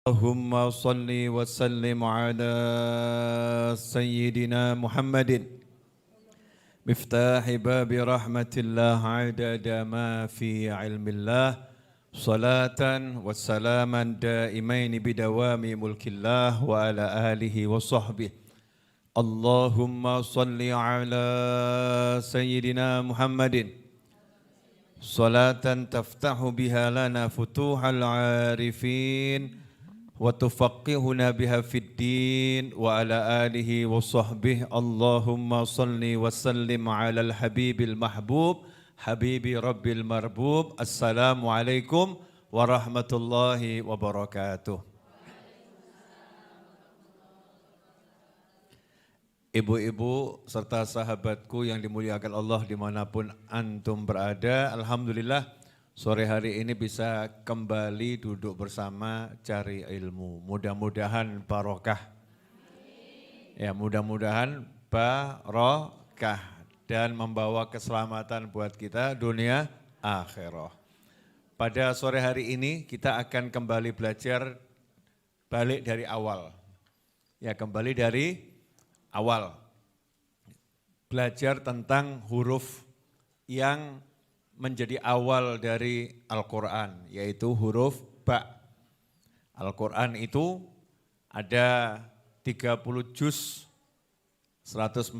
اللهم صل وسلم على سيدنا محمد مفتاح باب رحمة الله عدد ما في علم الله صلاة وسلاما دائمين بدوام ملك الله وعلى آله وصحبه. اللهم صل على سيدنا محمد صلاة تفتح بها لنا فتوح العارفين وتفقهنا بها في الدين وعلى آله وصحبه. اللهم صل وسلم على الحبيب المحبوب حبيب رب المربوب. السلام عليكم ورحمة الله وبركاته. Ibu-ibu serta sahabatku yang dimuliakan Allah dimanapun antum berada, alhamdulillah sore hari ini bisa kembali duduk bersama cari ilmu. Mudah-mudahan barokah. Ya, mudah-mudahan barokah dan membawa keselamatan buat kita dunia akhirah. Pada sore hari ini kita akan kembali belajar balik dari awal. Ya, kembali dari awal, belajar tentang huruf yang menjadi awal dari Al-Quran, yaitu huruf ba. Al-Quran itu ada 30 juz, 114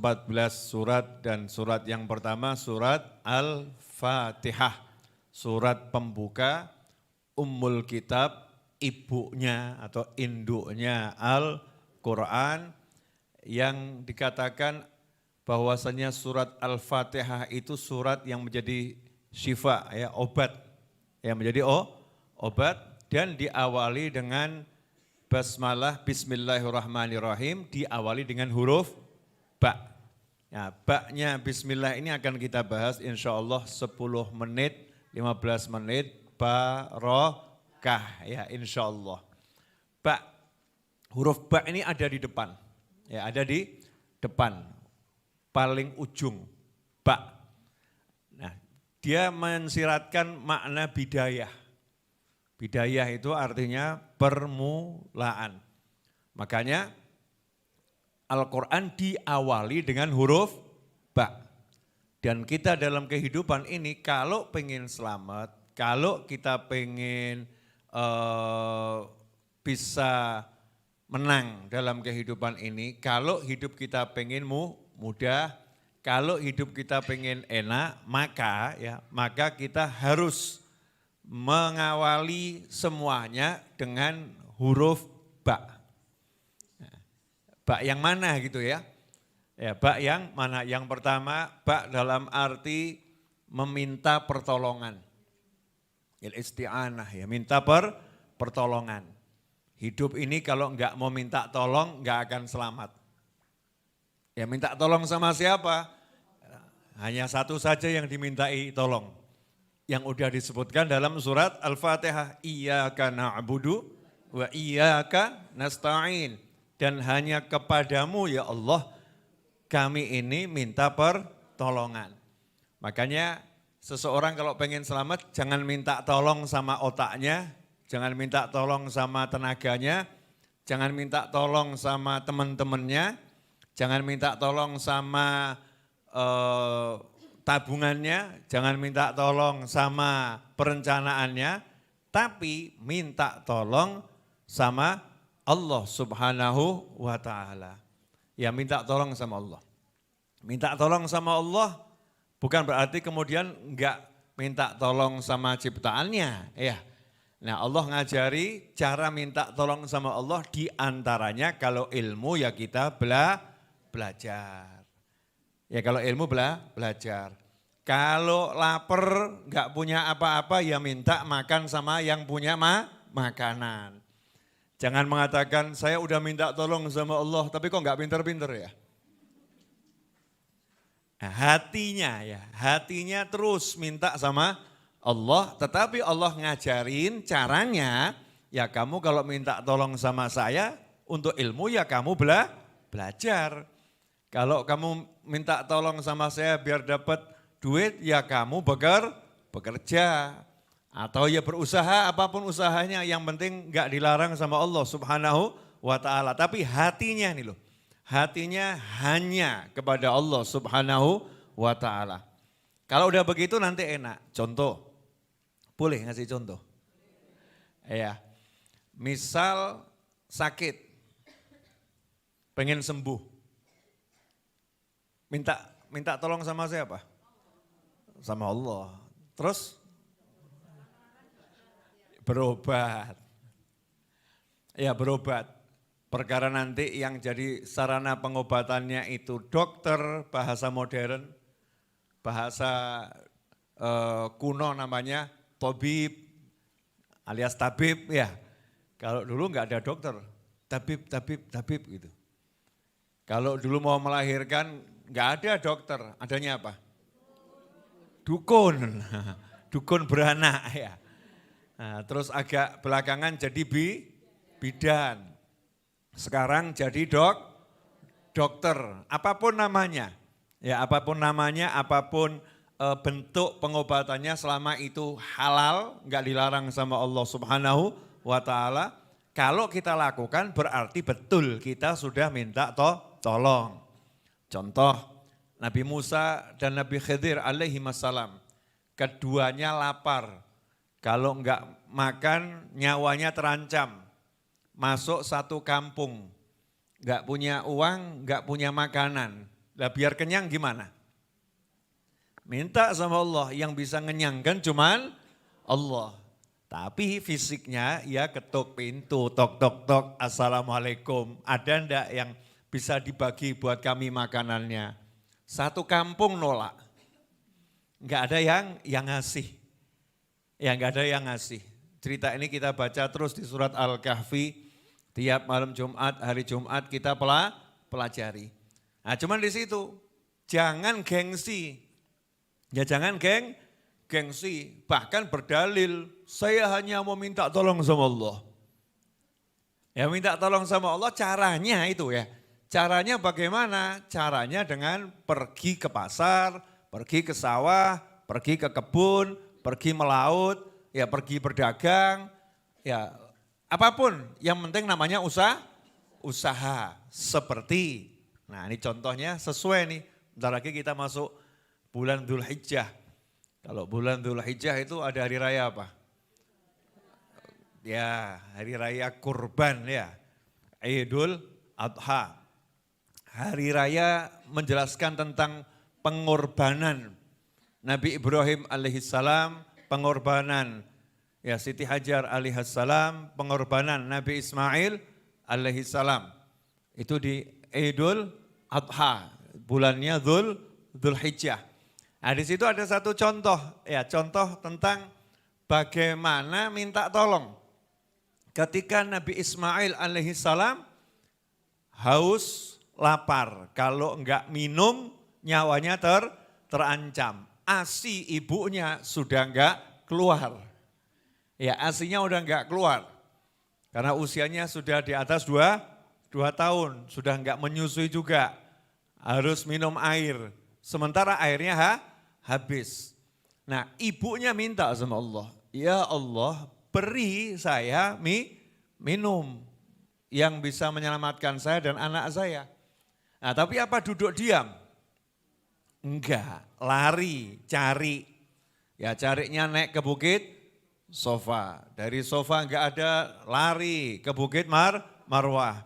surat, dan surat yang pertama surat Al-Fatihah, surat pembuka, Ummul Kitab, ibunya atau induknya Al-Quran, yang dikatakan bahwasanya surat Al-Fatihah itu surat yang menjadi syifa, ya, obat, yang menjadi obat, dan diawali dengan basmalah, bismillahirrahmanirrahim, diawali dengan huruf ba. Ya, ba-nya bismillah ini akan kita bahas insyaallah 10 menit, 15 menit, barokah, ya, insyaallah. Ba, huruf ba ini ada di depan. Ya, ada di depan, paling ujung, ba. Nah, dia mensiratkan makna bidayah. Bidayah itu artinya permulaan. Makanya Al-Quran diawali dengan huruf ba. Dan kita dalam kehidupan ini kalau pengen selamat, kalau kita pengen bisa menang dalam kehidupan ini, kalau hidup kita pengen mudah, kalau hidup kita pengen enak, maka kita harus mengawali semuanya dengan huruf ba. Ba yang mana gitu ya? Ya, ba yang mana? Yang pertama, ba dalam arti meminta pertolongan. Isti'anah, ya, minta pertolongan. Hidup ini kalau enggak mau minta tolong enggak akan selamat. Ya, minta tolong sama siapa? Hanya satu saja yang dimintai tolong. Yang udah disebutkan dalam surat Al-Fatihah. Iyyaka na'budu wa iyyaka nasta'in. Dan hanya kepadamu ya Allah kami ini minta pertolongan. Makanya seseorang kalau pengen selamat jangan minta tolong sama otaknya, jangan minta tolong sama tenaganya, jangan minta tolong sama teman-temannya, jangan minta tolong sama tabungannya, jangan minta tolong sama perencanaannya, tapi minta tolong sama Allah Subhanahu wa ta'ala. Ya, minta tolong sama Allah. Minta tolong sama Allah bukan berarti kemudian enggak minta tolong sama ciptaannya, ya. Nah, Allah ngajari cara minta tolong sama Allah, diantaranya kalau ilmu ya kita belajar. Ya, kalau ilmu belajar. Kalau lapar enggak punya apa-apa ya minta makan sama yang punya makanan. Jangan mengatakan saya udah minta tolong sama Allah tapi kok enggak pinter-pinter ya. Nah, hatinya terus minta sama Allah, tetapi Allah ngajarin caranya, ya kamu kalau minta tolong sama saya untuk ilmu ya kamu belajar. Kalau kamu minta tolong sama saya biar dapat duit ya kamu bekerja. Atau ya berusaha apapun usahanya, yang penting nggak dilarang sama Allah Subhanahu wa ta'ala. Tapi hatinya nih loh, hatinya hanya kepada Allah Subhanahu wa ta'ala. Kalau udah begitu nanti enak. Contoh, boleh ngasih contoh? Ya, misal sakit, pengen sembuh, minta tolong sama siapa? Sama Allah. Terus berobat. Ya berobat. Perkara nanti yang jadi sarana pengobatannya itu dokter, bahasa modern, bahasa kuno namanya tabib alias tabib ya. Kalau dulu nggak ada dokter, tabib gitu. Kalau dulu mau melahirkan nggak ada dokter, adanya apa? Dukun, dukun beranak ya. Nah, terus agak belakangan jadi bidan. Sekarang jadi dokter, apapun namanya. Ya apapun namanya, apapun bentuk pengobatannya selama itu halal, nggak dilarang sama Allah Subhanahu wa ta'ala. Kalau kita lakukan berarti betul kita sudah minta tolong. Contoh Nabi Musa dan Nabi Khidir alaihi wassalam. Keduanya lapar. Kalau enggak makan nyawanya terancam. Masuk satu kampung. Enggak punya uang, enggak punya makanan. Lah biar kenyang gimana? Minta sama Allah, yang bisa ngenyangkan cuman Allah. Tapi fisiknya ya ketuk pintu, tok tok tok, assalamualaikum. Ada enggak yang bisa dibagi buat kami makanannya? Satu kampung nolak. Enggak ada yang ngasih. Ya enggak ada yang ngasih. Cerita ini kita baca terus di surat Al-Kahfi. Tiap malam Jumat, hari Jumat kita pelajari. Nah cuman di situ, jangan gengsi. Ya jangan gengsi. Bahkan berdalil, saya hanya mau minta tolong sama Allah. Ya minta tolong sama Allah caranya itu ya. Caranya bagaimana? Caranya dengan pergi ke pasar, pergi ke sawah, pergi ke kebun, pergi melaut, ya pergi berdagang, ya apapun yang penting namanya usaha seperti, nah ini contohnya sesuai nih, bentar lagi kita masuk bulan Dzulhijjah. Kalau bulan Dzulhijjah itu ada hari raya apa? Ya hari raya kurban ya, Idul Adha. Hari raya menjelaskan tentang pengorbanan Nabi Ibrahim alaihissalam, pengorbanan ya Siti Hajar alaihissalam, pengorbanan Nabi Ismail alaihissalam. Itu di Idul Adha, bulannya Dzulhijjah. Nah di situ ada satu contoh, ya contoh tentang bagaimana minta tolong. Ketika Nabi Ismail alaihissalam haus, lapar, kalau enggak minum nyawanya terancam. ASI ibunya sudah enggak keluar. Ya ASInya udah enggak keluar. Karena usianya sudah di atas 2 tahun, sudah enggak menyusui juga. Harus minum air, sementara airnya habis. Nah ibunya minta sama Allah, ya Allah beri saya minum yang bisa menyelamatkan saya dan anak saya. Nah tapi apa duduk diam? Enggak, lari, cari. Ya carinya naik ke bukit Sofa. Dari Sofa enggak ada, lari ke bukit Marwah.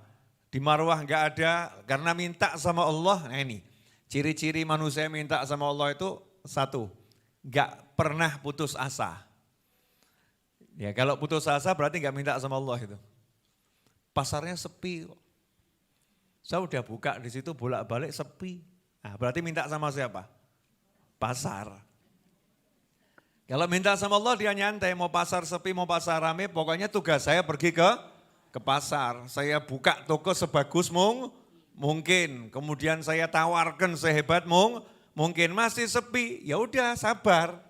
Di Marwah enggak ada, karena minta sama Allah. Nah ini, ciri-ciri manusia minta sama Allah itu satu, enggak pernah putus asa. Ya kalau putus asa berarti enggak minta sama Allah itu. Pasarnya sepi kok. Saya udah buka di situ bolak-balik sepi. Nah, berarti minta sama siapa? Pasar. Kalau minta sama Allah dia nyantai, mau pasar sepi, mau pasar rame, pokoknya tugas saya pergi ke pasar. Saya buka toko sebagus mungkin, kemudian saya tawarkan sehebat mungkin, masih sepi, ya udah sabar.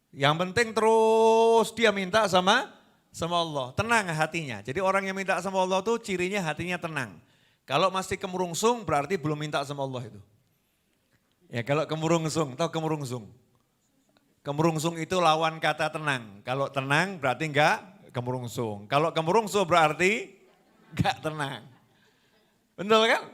Yang penting terus dia minta sama Allah, tenang hatinya. Jadi orang yang minta sama Allah tuh cirinya hatinya tenang. Kalau masih kemurungsung berarti belum minta sama Allah itu. Ya kalau kemurungsung, tahu kemurungsung? Kemerungsung itu lawan kata tenang. Kalau tenang berarti enggak kemerungsung. Kalau kemerungsung berarti enggak tenang. Betul kan?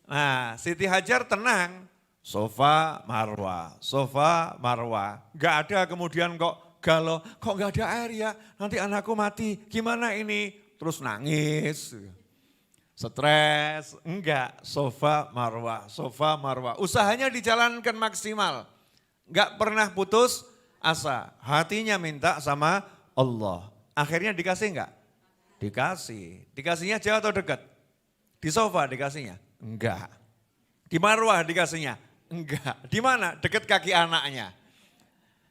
Nah, Siti Hajar tenang. Sofa Marwa, Sofa Marwa. Enggak ada kemudian kok galau, kok enggak ada air ya, nanti anakku mati, gimana ini? Terus nangis, stres, enggak. Sofa Marwa, Sofa Marwa. Usahanya dijalankan maksimal. Enggak pernah putus asa. Hatinya minta sama Allah. Akhirnya dikasih enggak? Dikasih. Dikasihnya jauh atau dekat? Di sofa dikasihnya? Enggak. Di Marwah dikasihnya? Enggak. Di mana? Dekat kaki anaknya.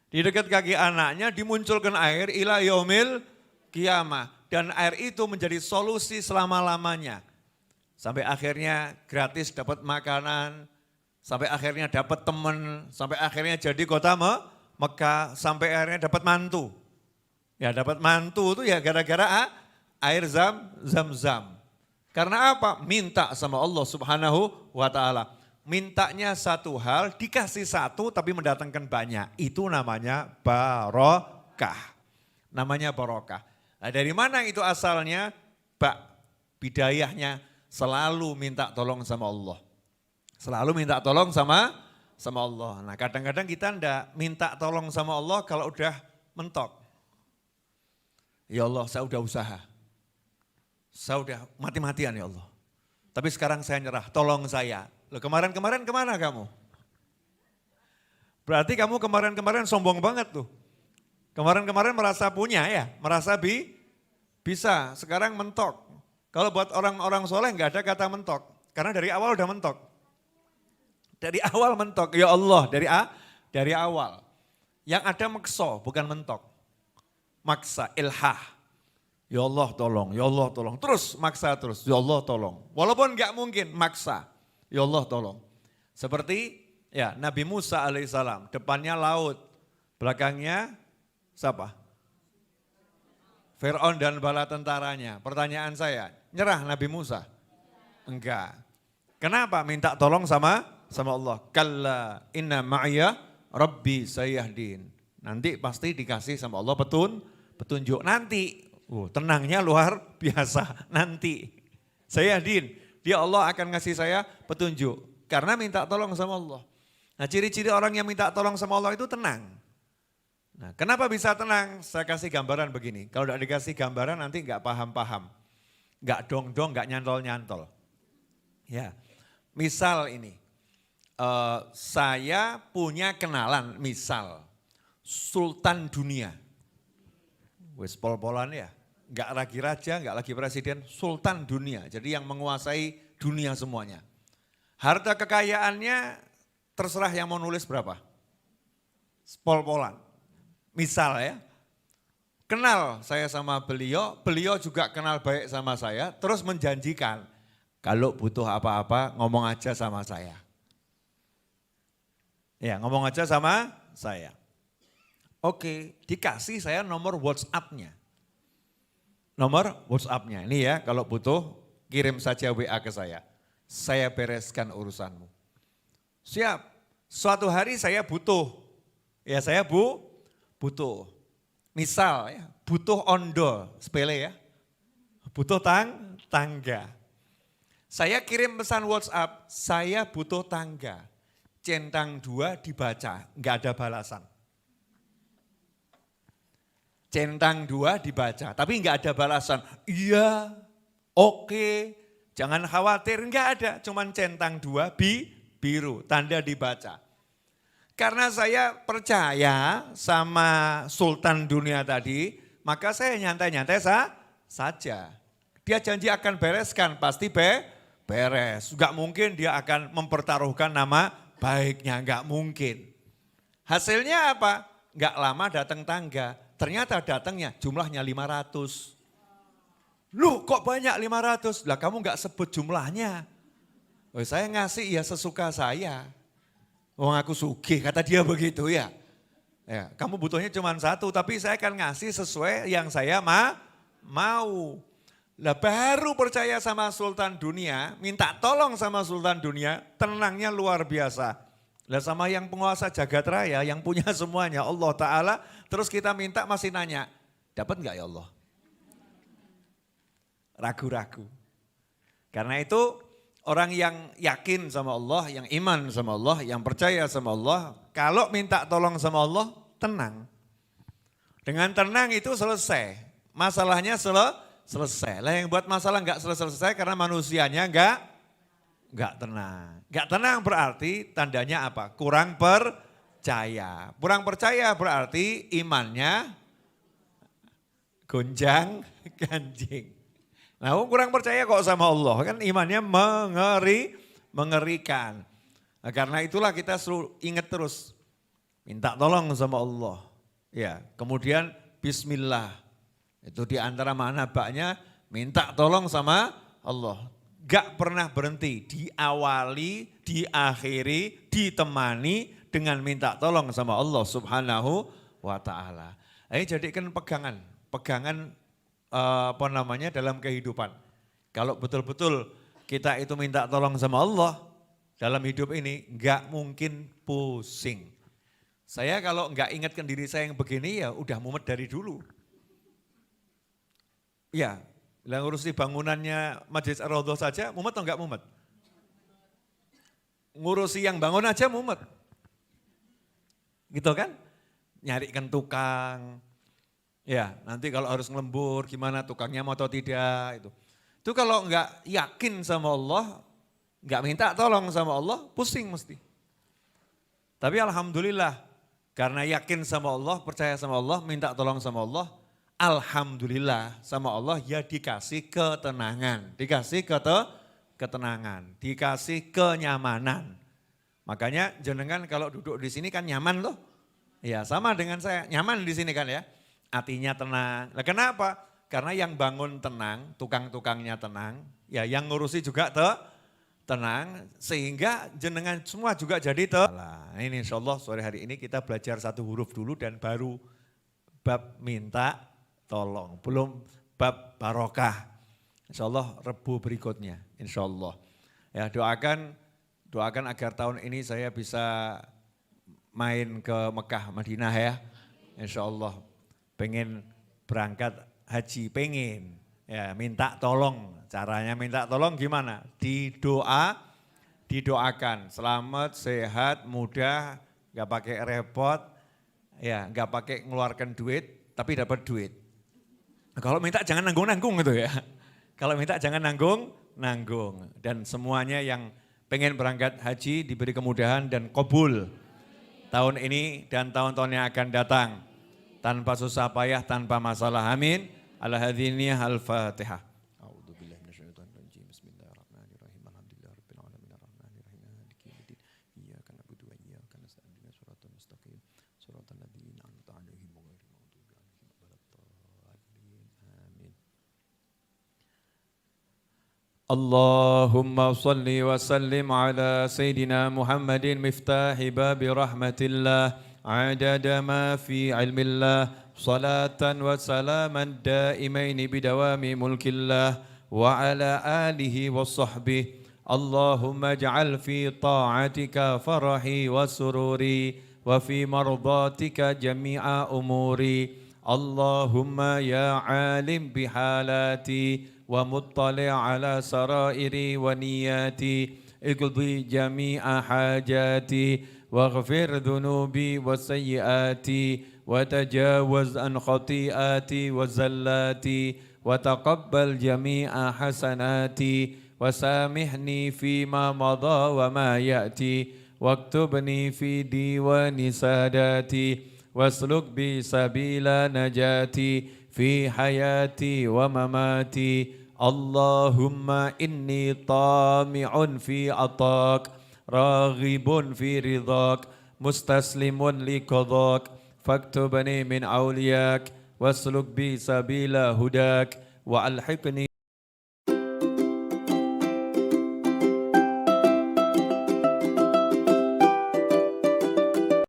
Di dekat kaki anaknya dimunculkan air ila yaumil kiamah. Dan air itu menjadi solusi selama-lamanya. Sampai akhirnya gratis dapat makanan, sampai akhirnya dapat teman, sampai akhirnya jadi kota Mekah, sampai akhirnya dapat mantu. Ya dapat mantu itu ya gara-gara air zam-zam. Karena apa? Minta sama Allah Subhanahu wa ta'ala. Mintanya satu hal, dikasih satu tapi mendatangkan banyak. Itu namanya barokah. Namanya barokah. Nah, dari mana itu asalnya? Bidayahnya selalu minta tolong sama Allah. Selalu minta tolong sama Allah. Nah kadang-kadang kita enggak minta tolong sama Allah kalau udah mentok. Ya Allah saya udah usaha. Saya udah mati-matian ya Allah. Tapi sekarang saya nyerah, tolong saya. Loh kemarin-kemarin kemana kamu? Berarti kamu kemarin-kemarin sombong banget tuh. Kemarin-kemarin merasa punya ya, merasa bisa. Sekarang mentok. Kalau buat orang-orang soleh nggak ada kata mentok. Karena dari awal udah mentok. Dari awal mentok, ya Allah dari awal. Yang ada makso bukan mentok. Maksa, ilhah. Ya Allah tolong, ya Allah tolong. Terus maksa terus, ya Allah tolong. Walaupun nggak mungkin, maksa. Ya Allah tolong. Seperti ya Nabi Musa alaihissalam, depannya laut, belakangnya siapa? Fir'aun dan bala tentaranya. Pertanyaan saya, nyerah Nabi Musa? Enggak. Kenapa? Minta tolong sama Allah. Kalla inna ma'ya rabbi sayahdin. Nanti pasti dikasih sama Allah petunjuk. Nanti, tenangnya luar biasa. Nanti, sayahdin. Dia Allah akan ngasih saya petunjuk. Karena minta tolong sama Allah. Nah ciri-ciri orang yang minta tolong sama Allah itu tenang. Nah kenapa bisa tenang? Saya kasih gambaran begini. Kalau tidak dikasih gambaran nanti nggak paham-paham. Nggak dong-dong, nggak nyantol-nyantol. Ya, misal ini. Saya punya kenalan, misal. Sultan dunia. Wes pol-polan ya. Enggak lagi raja, enggak lagi presiden, sultan dunia. Jadi yang menguasai dunia semuanya. Harta kekayaannya terserah yang mau nulis berapa. Pol-polan. Misal ya, kenal saya sama beliau juga kenal baik sama saya, terus menjanjikan kalau butuh apa-apa ngomong aja sama saya. Ya ngomong aja sama saya. Oke, dikasih saya nomor WhatsApp-nya. Nomor WhatsApp-nya, ini ya kalau butuh kirim saja WA ke saya. Saya bereskan urusanmu. Siap, suatu hari saya butuh. Ya saya butuh. Misal ya, butuh ondol, sepele ya. Butuh tangga. Saya kirim pesan WhatsApp, saya butuh tangga. Centang 2 dibaca, enggak ada balasan. Centang 2 dibaca, tapi enggak ada balasan. Iya, oke, jangan khawatir, enggak ada. Cuman centang 2 biru, tanda dibaca. Karena saya percaya sama Sultan dunia tadi, maka saya nyantai-nyantai saja. Dia janji akan bereskan, pasti beres. Enggak mungkin dia akan mempertaruhkan nama baiknya, enggak mungkin. Hasilnya apa? Enggak lama datang tangga. Ternyata datangnya jumlahnya 500. Loh kok banyak 500? Lah kamu enggak sebut jumlahnya. Oh, saya ngasih ya sesuka saya. Wong aku sugih, kata dia begitu ya. Ya, kamu butuhnya cuma 1, tapi saya akan ngasih sesuai yang saya mau. Lah baru percaya sama Sultan dunia, minta tolong sama Sultan dunia, tenangnya luar biasa. Lah sama yang penguasa jagat raya, yang punya semuanya, Allah Ta'ala, terus kita minta masih nanya, dapat enggak ya Allah? Ragu-ragu. Karena itu orang yang yakin sama Allah, yang iman sama Allah, yang percaya sama Allah, kalau minta tolong sama Allah, tenang. Dengan tenang itu selesai, masalahnya selesai. Lah yang buat masalah enggak selesai karena manusianya enggak tenang. Enggak tenang berarti tandanya apa? Kurang percaya. Kurang percaya berarti imannya gonjang ganjing. Nah, kurang percaya kok sama Allah, kan imannya mengerikan. Nah, karena itulah kita selalu ingat terus, minta tolong sama Allah. Ya, kemudian bismillah, itu di antara makna baknya minta tolong sama Allah. Gak pernah berhenti, diawali, diakhiri, ditemani dengan minta tolong sama Allah Subhanahu wa ta'ala. Ini jadikan pegangan dalam kehidupan. Kalau betul-betul kita itu minta tolong sama Allah dalam hidup ini, enggak mungkin pusing. Saya kalau enggak ingatkan diri saya yang begini ya udah mumet dari dulu. Ya, yang ngurusi bangunannya Majelis Ar-Raudhah saja mumet atau enggak mumet? Ngurusi yang bangun aja mumet. Gitu kan? Nyarikan tukang. Ya, nanti kalau harus ngelembur gimana tukangnya mau atau tidak itu. Itu kalau enggak yakin sama Allah, enggak minta tolong sama Allah, pusing mesti. Tapi alhamdulillah, karena yakin sama Allah, percaya sama Allah, minta tolong sama Allah, alhamdulillah sama Allah ya dikasih ketenangan, dikasih kenyamanan. Makanya jenengan kalau duduk di sini kan nyaman loh. Ya, sama dengan saya, nyaman di sini kan ya. Hatinya tenang. Nah, kenapa? Karena yang bangun tenang, tukang-tukangnya tenang, ya yang ngurusi juga tenang, sehingga jenengan semua juga jadi Nah, ini insya Allah sore hari ini kita belajar satu huruf dulu dan baru bab minta tolong, belum bab barokah. Insya Allah Rebu berikutnya, insya Allah. Ya doakan agar tahun ini saya bisa main ke Mekah, Madinah ya, insya Allah. Pengen berangkat haji, pengen. Ya, minta tolong. Caranya minta tolong gimana? Didoakan. Selamat, sehat, mudah, gak pakai repot, ya gak pakai ngeluarkan duit, tapi dapat duit. Nah, kalau minta jangan nanggung-nanggung gitu ya. Kalau minta jangan nanggung. Dan semuanya yang pengen berangkat haji diberi kemudahan dan qabul. Tahun ini dan tahun-tahun yang akan datang. Tanpa susah payah, tanpa masalah. Amin. Ala hadhiniyah al-Fatihah. A'udzubillahi minasyaitonir rajim. Bismillahirrahmanirrahim. Alhamdulillahirabbil alamin arrahmanirrahim maliki yaumiddin. Iyyaka na'budu wa iyyaka nasta'in. Shiratal mustaqim. Shiratal ladzina an'amta 'alaihim ghairil maghdubi 'alaihim waladdallin. Amin. Allahumma shalli wa sallim ala sayyidina Muhammadin miftahi babi rahmatillah. عدد ما في علم الله صلاة وسلاما دائمين بدوام ملك الله وعلى آله وصحبه اللهم اجعل في طاعتك فرحي وسروري وفي مرضاتك جميع أموري اللهم يا عالم بحالاتي ومطلع على سرائري ونياتي اقضي جميع حاجاتي واغفر ذنوبي وسيئاتي وتجاوز عن خطيئاتي وزلاتي وتقبل جميع حسناتي وسامحني فيما مضى وما يأتي واكتبني في ديوان ساداتي واسلك بي سبيل نجاتي في حياتي ومماتي اللهم إني طامع في عطاك راغب في رضاك مستسلم لقضاك فاكتبني من أولياك واسلك بي سبيل هداك وألحقني